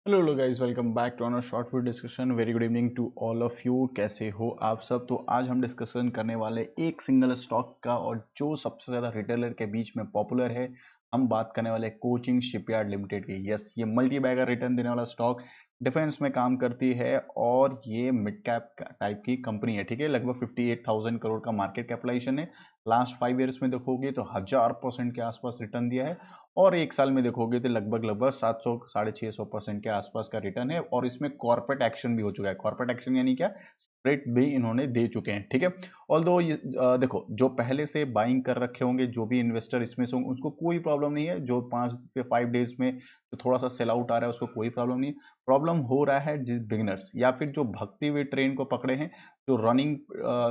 Hello guys, welcome back to another short video discussion. Very good evening to all of you. कैसे हो आप सब? तो आज हम डिस्कशन करने वाले एक सिंगल स्टॉक का और जो सबसे ज़्यादा रिटेलर के बीच में पॉपुलर है। हम बात करने वाले कोचिंग शिपयार्ड लिमिटेड की। यस, ये मल्टी बैगर रिटर्न देने वाला स्टॉक डिफेंस में काम करती है और ये मिड कैप टाइप की कंपनी है। ठीक है, लगभग 58,000 करोड़ का मार्केट कैपिटलाइजेशन है। लास्ट 5 ईयर्स में देखोगे तो 1000% के आसपास रिटर्न दिया है और एक साल में देखोगे तो लगभग लगभग 700 650% के आसपास का रिटर्न है। और इसमें कॉर्पोरेट एक्शन भी हो चुका है। कॉर्पोरेट एक्शन यानी क्या? स्प्रेड भी इन्होंने दे चुके हैं। ठीक है, ऑल्दो ये देखो, जो पहले से बाइंग कर रखे होंगे जो भी इन्वेस्टर इसमें से होंगे उनको कोई प्रॉब्लम नहीं है। जो 5 डेज में जो थोड़ा सा सेल आउट आ रहा है उसको कोई प्रॉब्लम नहीं है। प्रॉब्लम हो रहा है जिस बिगनर्स या फिर जो भगती हुई ट्रेन को पकड़े हैं, जो रनिंग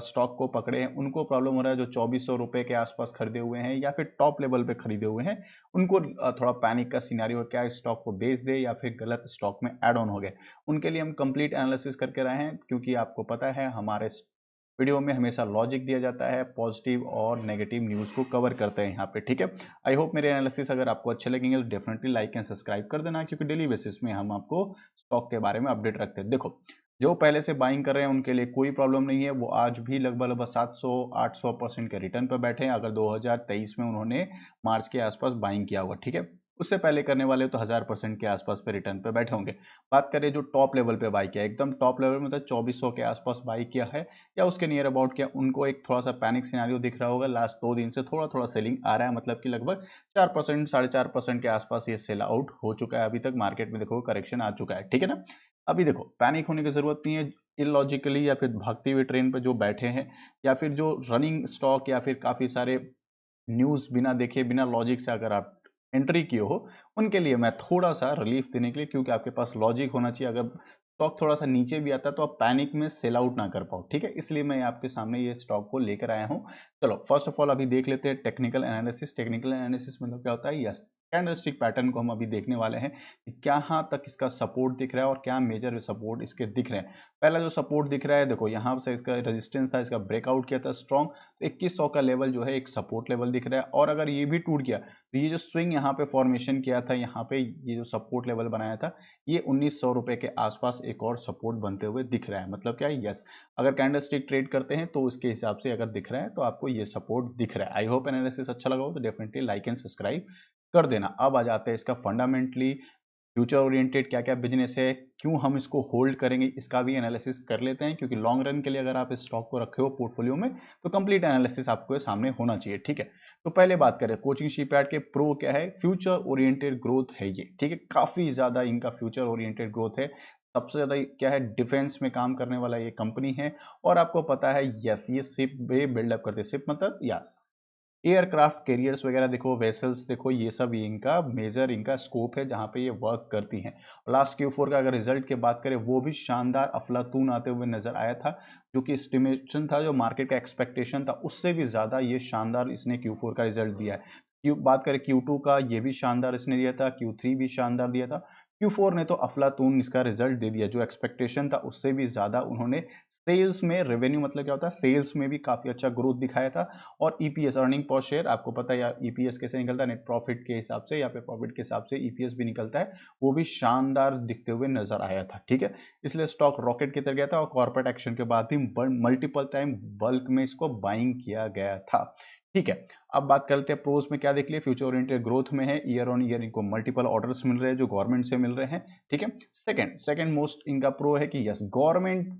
स्टॉक को पकड़े हैं, उनको प्रॉब्लम हो रहा है। जो 2400 रुपए के आसपास खरीदे हुए हैं या फिर टॉप लेवल पे खरीदे हुए हैं, उनको थोड़ा पैनिक का सिनेरियो, क्या स्टॉक को बेच दे या फिर गलत स्टॉक में ऐड ऑन हो गए, उनके लिए हम कंप्लीट एनालिसिस करके रहे हैं। क्योंकि आपको पता है हमारे वीडियो में हमेशा लॉजिक दिया जाता है, पॉजिटिव और नेगेटिव न्यूज़ को कवर करते हैं यहाँ पे। ठीक है, आई होप मेरे एनालिसिस अगर आपको अच्छे लगेंगे तो डेफिनेटली लाइक एंड सब्सक्राइब कर देना, क्योंकि डेली बेसिस में हम आपको स्टॉक के बारे में अपडेट रखते हैं। देखो, जो पहले से बाइंग कर रहे हैं उनके लिए कोई प्रॉब्लम नहीं है। वो आज भी लगभग लगभग 700-800% के रिटर्न पर बैठे हैं, अगर 2023 में उन्होंने मार्च के आसपास बाइंग किया हुआ। ठीक है, उससे पहले करने वाले तो 1000% के आसपास पे रिटर्न पे बैठे होंगे। बात करें जो टॉप लेवल पे बाई किया, एकदम टॉप लेवल में मतलब 2400 के आसपास बाई किया है या उसके नियर अबाउट किया, उनको एक थोड़ा सा पैनिक सिनेरियो दिख रहा होगा। लास्ट 2 दिन से थोड़ा थोड़ा सेलिंग आ रहा है, मतलब कि लगभग 4% 4.5% के आसपास ये सेल आउट हो चुका है। अभी तक मार्केट में देखो करेक्शन आ चुका है। ठीक है ना, अभी देखो पैनिक होने की जरूरत नहीं है। इलॉजिकली या फिर भागती हुई ट्रेन पर जो बैठे हैं या फिर जो रनिंग स्टॉक या फिर काफी सारे न्यूज बिना देखे बिना लॉजिक से अगर आप एंट्री किए हो, उनके लिए मैं थोड़ा सा रिलीफ देने के लिए, क्योंकि आपके पास लॉजिक होना चाहिए। अगर स्टॉक थोड़ा सा नीचे भी आता है तो आप पैनिक में सेल आउट ना कर पाओ। ठीक है, इसलिए मैं आपके सामने ये स्टॉक को लेकर आया हूँ। चलो फर्स्ट ऑफ ऑल अभी देख लेते हैं टेक्निकल एनालिसिस। टेक्निकल एनालिसिस मतलब क्या होता है? यस, कैंडलस्टिक पैटर्न को हम अभी देखने वाले हैं कि कहाँ तक इसका सपोर्ट दिख रहा है और क्या मेजर सपोर्ट इसके दिख रहे हैं। पहला जो सपोर्ट दिख रहा है, देखो यहाँ से इसका रेजिस्टेंस था, इसका ब्रेकआउट किया था स्ट्रॉन्ग, तो 2100 का लेवल जो है एक सपोर्ट लेवल दिख रहा है। और अगर ये भी टूट गया तो ये जो स्विंग यहाँ पे फॉर्मेशन किया था, यहाँ पे ये जो सपोर्ट लेवल बनाया था, ये 1900 रुपए के आसपास एक और सपोर्ट बनते हुए दिख रहा है। मतलब क्या है? यस, अगर कैंडलस्टिक ट्रेड करते हैं तो उसके हिसाब से अगर दिख रहा है तो आपको ये सपोर्ट दिख रहा है। आई होप एनालिसिस अच्छा लगा हो तो डेफिनेटली लाइक एंड सब्सक्राइब कर देना। अब आ जाते हैं इसका फंडामेंटली फ्यूचर ओरिएंटेड क्या क्या बिजनेस है, क्यों हम इसको होल्ड करेंगे, इसका भी एनालिसिस कर लेते हैं। क्योंकि लॉन्ग रन के लिए अगर आप इस स्टॉक को रखे हो पोर्टफोलियो में तो कंप्लीट एनालिसिस आपको सामने होना चाहिए। ठीक है, तो पहले बात करें कोचिंग शिपयार्ड के प्रो क्या है। फ्यूचर ओरिएंटेड ग्रोथ है ये। ठीक है, काफी ज्यादा इनका फ्यूचर ओरिएंटेड ग्रोथ है। सबसे ज्यादा क्या है, डिफेंस में काम करने वाला ये कंपनी है। और आपको पता है यस, ये शिप पे बिल्डअप करते हैं। शिप मतलब यस, एयरक्राफ्ट कैरियर्स वगैरह देखो, वेसल्स देखो, ये सब इनका मेजर इनका स्कोप है जहां पे ये वर्क करती हैं। लास्ट Q4 का अगर रिजल्ट की बात करें, वो भी शानदार अफलातून आते हुए नजर आया था। जो कि एस्टिमेशन था, जो मार्केट का एक्सपेक्टेशन था, उससे भी ज्यादा ये शानदार इसने Q4 का रिजल्ट दिया है। बात करें Q2 का, ये भी शानदार इसने दिया था। Q3 भी शानदार दिया था। Q4 ने तो अफलातून इसका रिजल्ट दे दिया। जो एक्सपेक्टेशन था उससे भी ज्यादा उन्होंने सेल्स में, रेवेन्यू मतलब क्या होता है, सेल्स में भी काफी अच्छा ग्रोथ दिखाया था। और ईपीएस, अर्निंग पर शेयर, आपको पता है ईपीएस कैसे निकलता है, नेट प्रॉफिट के हिसाब से या फिर प्रॉफिट के हिसाब से ईपीएस भी निकलता है, वो भी शानदार दिखते हुए नजर आया था। ठीक है, इसलिए स्टॉक रॉकेट की तरह गया था और कॉर्पोरेट एक्शन के बाद भी मल्टीपल टाइम बल्क में इसको बाइंग किया गया था। ठीक है, अब बात करते हैं प्रोज में क्या देख लिया। फ्यूचर ओरिएंटेड ग्रोथ में है, ईयर ऑन ईयर इनको मल्टीपल ऑर्डर्स मिल रहे हैं जो गवर्नमेंट से मिल रहे हैं। ठीक है, सेकंड मोस्ट इनका प्रो है कि यस, गवर्नमेंट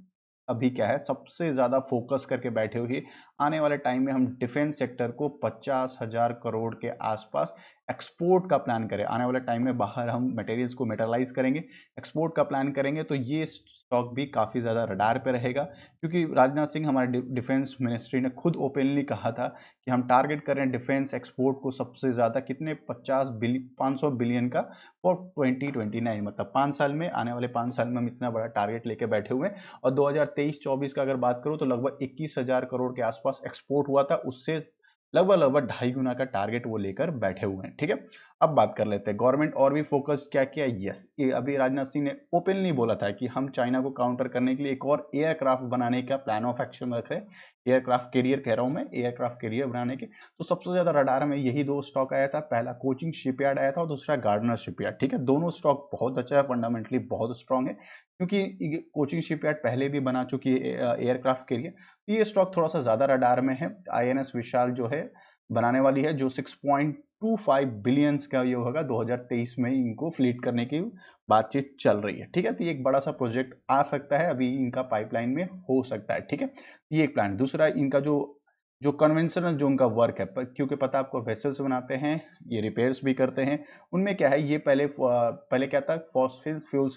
अभी क्या है, सबसे ज्यादा फोकस करके बैठे हुए आने वाले टाइम में हम डिफेंस सेक्टर को 50,000 करोड़ के आसपास एक्सपोर्ट का प्लान करें। आने वाले टाइम में बाहर हम मटेरियल्स को मेटलाइज करेंगे, एक्सपोर्ट का प्लान करेंगे, तो ये स्टॉक भी काफी ज्यादा रडार पे रहेगा। क्योंकि राजनाथ सिंह, हमारे डिफेंस मिनिस्ट्री ने खुद ओपनली कहा था कि हम टारगेट कर रहे हैं डिफेंस एक्सपोर्ट को सबसे ज्यादा, कितने, 500 बिलियन का फॉर 2029, मतलब 5 साल में, आने वाले 5 साल में हम इतना बड़ा टारगेट लेके बैठे हुए हैं। और 2023-24 का अगर बात करूं तो लगभग 21,000 करोड़ के आसपास एक्सपोर्ट हुआ था, उससे लगभग लगभग 2.5 गुना का टारगेट वो लेकर बैठे हुए हैं। ठीक है, अब बात कर लेते हैं गवर्नमेंट और भी फोकस क्या किया। यस, ये अभी राजनाथ सिंह ने ओपनली बोला था कि हम चाइना को काउंटर करने के लिए एक और एयरक्राफ्ट बनाने का प्लान ऑफ एक्शन रख रहे हैं। एयरक्राफ्ट कैरियर कह रहा हूं मैं, एयरक्राफ्ट कैरियर बनाने के। तो सबसे ज्यादा रडार में यही दो स्टॉक आया था, पहला कोचिंग शिपयार्ड आया था और दूसरा गार्डनर शिपयार्ड। ठीक है, दोनों स्टॉक बहुत अच्छा है, फंडामेंटली बहुत स्ट्रांग है, क्योंकि कोचिंग शिपयार्ड पहले भी बना चुकी है एयरक्राफ्ट कैरियर। ये स्टॉक थोड़ा सा ज्यादा रडार में है। आईएनएस विशाल जो है बनाने वाली है, जो 6.25 बिलियंस का ये होगा 2023 में इनको फ्लीट करने की बातचीत चल रही है। ठीक है, तो ये एक बड़ा सा प्रोजेक्ट आ सकता है, अभी इनका पाइपलाइन में हो सकता है। ठीक है, ये एक प्लान। दूसरा इनका जो जो कन्वेंशनल जो उनका वर्क है, क्योंकि पता आपको वेसल्स बनाते हैं, ये रिपेयर्स भी करते हैं, उनमें क्या है, ये पहले क्या था, फॉस्फिल फ्यूल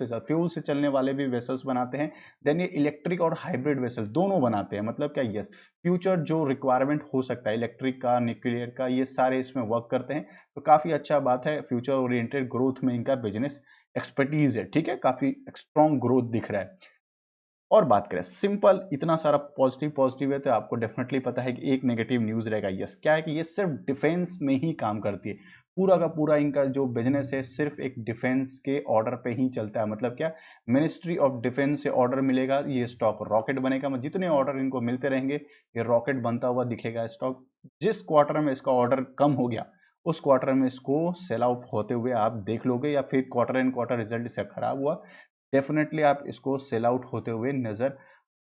से चलने वाले भी वेसल्स बनाते हैं। देन ये इलेक्ट्रिक और हाइब्रिड वेसल दोनों बनाते हैं। मतलब क्या, यस, फ्यूचर जो रिक्वायरमेंट हो सकता है इलेक्ट्रिक का, न्यूक्लियर का, ये सारे इसमें वर्क करते हैं। तो काफ़ी अच्छा बात है, फ्यूचर ओरिएंटेड ग्रोथ में इनका बिजनेस एक्सपर्टीज है। ठीक है, काफ़ी स्ट्रॉन्ग ग्रोथ दिख रहा है। और बात करें सिंपल, इतना सारा पॉजिटिव पॉजिटिव है तो आपको डेफिनेटली पता है कि एक नेगेटिव न्यूज़ रहेगा। यस, क्या है कि ये सिर्फ डिफेंस में ही काम करती है। पूरा का पूरा इनका जो बिजनेस है सिर्फ एक डिफेंस के ऑर्डर पे ही चलता है। मतलब क्या, मिनिस्ट्री ऑफ डिफेंस से ऑर्डर मिलेगा, ये स्टॉक रॉकेट बनेगा। मतलब जितने ऑर्डर इनको मिलते रहेंगे ये रॉकेट बनता हुआ दिखेगा स्टॉक। जिस क्वार्टर में इसका ऑर्डर कम हो गया उस क्वार्टर में इसको सेल आउट होते हुए आप देख लोगे, या फिर क्वार्टर एंड क्वार्टर रिजल्ट इसका खराब हुआ, डेफिनेटली आप इसको सेल आउट होते हुए नजर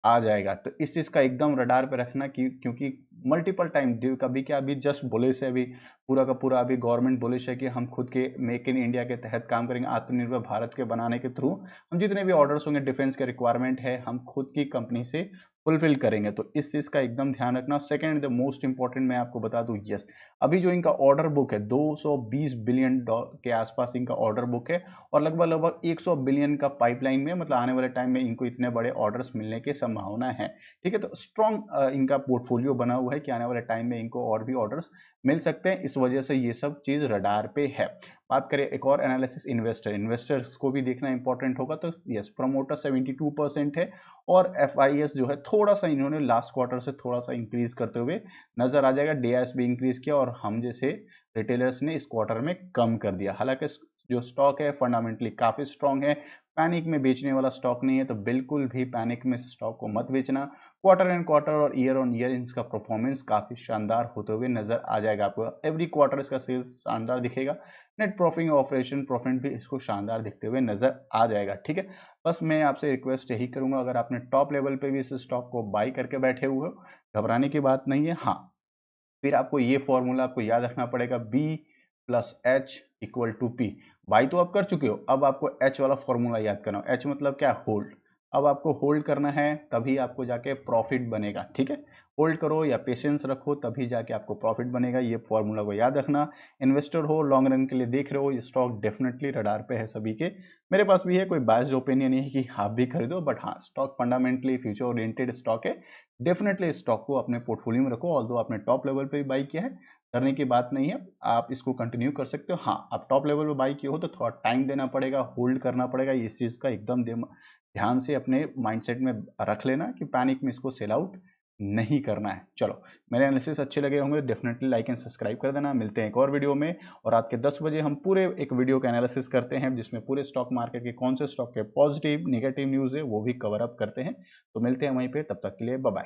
आ जाएगा। तो इस चीज़ का एकदम रडार पे रखना कि क्योंकि मल्टीपल टाइम कभी क्या, अभी जस्ट बुलिश है, अभी पूरा का पूरा अभी गवर्नमेंट बुलिश है कि हम खुद के मेक इन इंडिया के तहत काम करेंगे, आत्मनिर्भर भारत के बनाने के थ्रू हम जितने भी ऑर्डर्स होंगे डिफेंस के रिक्वायरमेंट है हम खुद की कंपनी से फुलफिल करेंगे। तो इस चीज़ का एकदम ध्यान रखना। सेकेंड द मोस्ट इंपॉर्टेंट मैं आपको बता दूं, यस, अभी जो इनका ऑर्डर बुक है 220 बिलियन के आसपास इनका ऑर्डर बुक है, और लगभग लगभग 100 बिलियन का पाइपलाइन में, मतलब आने वाले टाइम में इनको इतने बड़े ऑर्डर्स मिलने की संभावना है। ठीक है, तो स्ट्रॉन्ग इनका पोर्टफोलियो बना हुआ है कि आने वाले टाइम में इनको और भी ऑर्डर्स मिल सकते हैं। इस वजह से ये सब चीज़ रडार पे है। बात करें एक और एनालिसिस, इन्वेस्टर्स को भी देखना इंपॉर्टेंट होगा। तो यस, प्रमोटर 72% है, और एफ जो है थोड़ा सा इन्होंने लास्ट क्वार्टर से थोड़ा सा इंक्रीज करते हुए नजर आ जाएगा। डीआईएस भी इंक्रीज किया और हम जैसे रिटेलर्स ने इस क्वार्टर में कम कर दिया। हालांकि जो स्टॉक है फंडामेंटली काफी स्ट्रांग है, पैनिक में बेचने वाला स्टॉक नहीं है, तो बिल्कुल भी पैनिक में स्टॉक को मत बेचना। क्वार्टर एंड क्वार्टर और ईयर ऑन ईयर इसका परफॉर्मेंस काफी शानदार होते हुए नजर आ जाएगा आपको। एवरी क्वार्टर इसका सेल्स शानदार दिखेगा, नेट प्रॉफिट ऑपरेशन प्रॉफिट भी इसको शानदार दिखते हुए नजर आ जाएगा। ठीक है, बस मैं आपसे रिक्वेस्ट यही करूंगा, अगर आपने टॉप लेवल पे भी इस स्टॉक को बाई करके बैठे हुए हो, घबराने की बात नहीं है। हाँ, फिर आपको ये फॉर्मूला आपको याद रखना पड़ेगा, B+H=P। बाई तो आप कर चुके हो, अब आपको H वाला फॉर्मूला याद करना। H मतलब क्या, होल्ड। अब आपको होल्ड करना है, तभी आपको जाके प्रॉफिट बनेगा। ठीक है, होल्ड करो या पेशेंस रखो, तभी जाके आपको प्रॉफिट बनेगा। ये फॉर्मूला को याद रखना। इन्वेस्टर हो, लॉन्ग रन के लिए देख रहे हो, ये स्टॉक डेफिनेटली रडार पे है सभी के। मेरे पास भी है, कोई बायस्ड ओपिनियन नहीं है कि आप भी खरीदो, बट हाँ, stock fundamentally future oriented stock है। डेफिनेटली स्टॉक को अपने पोर्टफोलियो में रखो। ऑल्दो आपने टॉप लेवल पे भी बाई किया है, करने की बात नहीं है, आप इसको कंटिन्यू कर सकते हो। हाँ, आप टॉप लेवल पे बाई किए हो तो थोड़ा टाइम देना पड़ेगा, होल्ड करना पड़ेगा। इस चीज़ का एकदम ध्यान से अपने माइंडसेट में रख लेना कि पैनिक में इसको सेल आउट नहीं करना है। चलो, मेरे एनालिसिस अच्छे लगे होंगे, डेफिनेटली लाइक एंड सब्सक्राइब कर देना। मिलते हैं एक और वीडियो में, और रात के 10 बजे हम पूरे एक वीडियो का एनालिसिस करते हैं जिसमें पूरे स्टॉक मार्केट के कौन से स्टॉक के पॉजिटिव नेगेटिव न्यूज़ है वो भी कवर अप करते हैं। तो मिलते हैं वहीं पे, तब तक के लिए बाय बाय।